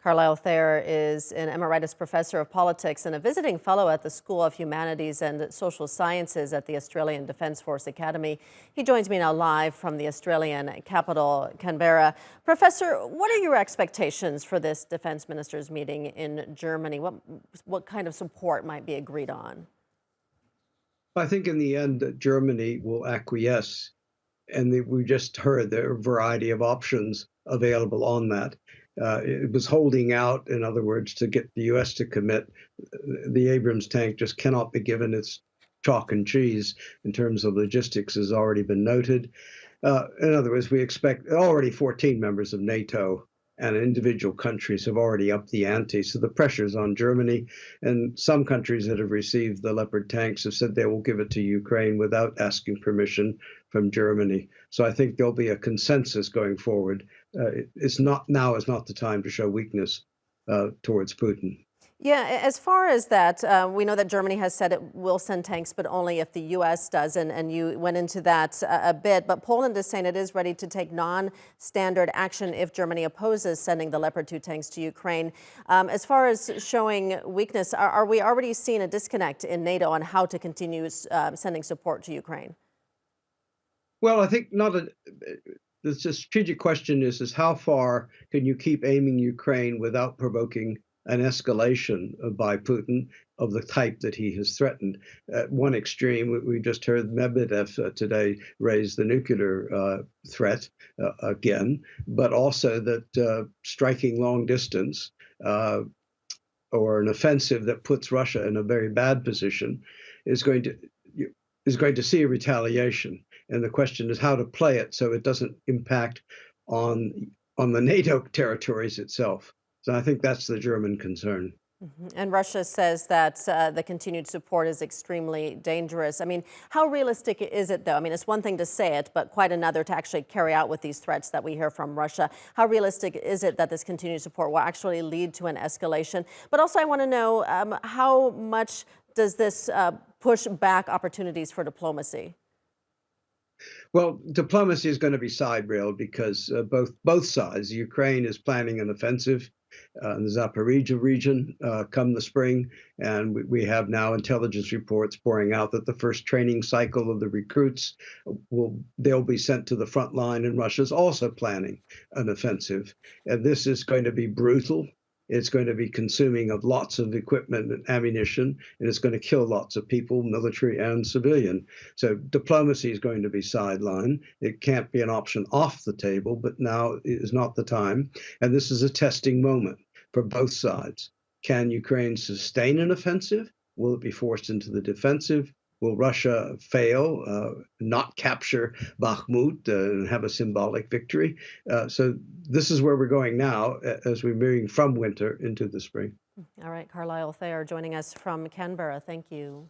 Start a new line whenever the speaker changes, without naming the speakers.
Carlyle A Thayer is an emeritus professor of politics and a visiting fellow at the School of Humanities and Social Sciences at the Australian Defence Force Academy. He joins me now live from the Australian capital, Canberra. Professor, what are your expectations for this defence ministers' meeting in Germany? What kind of support might be agreed on?
I think in the end that Germany will acquiesce, and we just heard there are a variety of options available on that. It was holding out, in other words, to get the U.S. to commit. The Abrams tank just cannot be given its chalk and cheese in terms of logistics, has already been noted. In other words, we expect already 14 members of NATO and individual countries have already upped the ante. So the pressure's on Germany, and some countries that have received the Leopard tanks have said they will give it to Ukraine without asking permission from Germany. So I think there'll be a consensus going forward. Now is not the time to show weakness towards Putin.
Yeah, as far as that, we know that Germany has said it will send tanks, but only if the U.S. does, and you went into that a bit. But Poland is saying it is ready to take non-standard action if Germany opposes sending the Leopard 2 tanks to Ukraine. As far as showing weakness, are we already seeing a disconnect in NATO on how to continue sending support to Ukraine?
Well, I think the strategic question is how far can you keep aiming Ukraine without provoking an escalation by Putin of the type that he has threatened. At one extreme, we just heard Medvedev today raise the nuclear threat again, but also that striking long distance or an offensive that puts Russia in a very bad position is going to see a retaliation. And the question is how to play it so it doesn't impact on the NATO territories itself. So I think that's the German concern.
And Russia says that the continued support is extremely dangerous. I mean, how realistic is it, though? I mean, it's one thing to say it, but quite another to actually carry out with these threats that we hear from Russia. How realistic is it that this continued support will actually lead to an escalation? But also, I want to know how much does this push back opportunities for diplomacy?
Well, diplomacy is going to be side railed because both sides, Ukraine is planning an offensive in the Zaporizhzhia region come the spring, and we have now intelligence reports pouring out that the first training cycle of the recruits they'll be sent to the front line, and Russia's also planning an offensive. And this is going to be brutal. It's going to be consuming of lots of equipment and ammunition, and it's going to kill lots of people, military and civilian. So diplomacy is going to be sidelined. It can't be an option off the table, but now is not the time. And this is a testing moment for both sides. Can Ukraine sustain an offensive? Will it be forced into the defensive? Will Russia fail, not capture Bakhmut and have a symbolic victory? So this is where we're going now as we're moving from winter into the spring.
All right, Carlyle A Thayer joining us from Canberra. Thank you.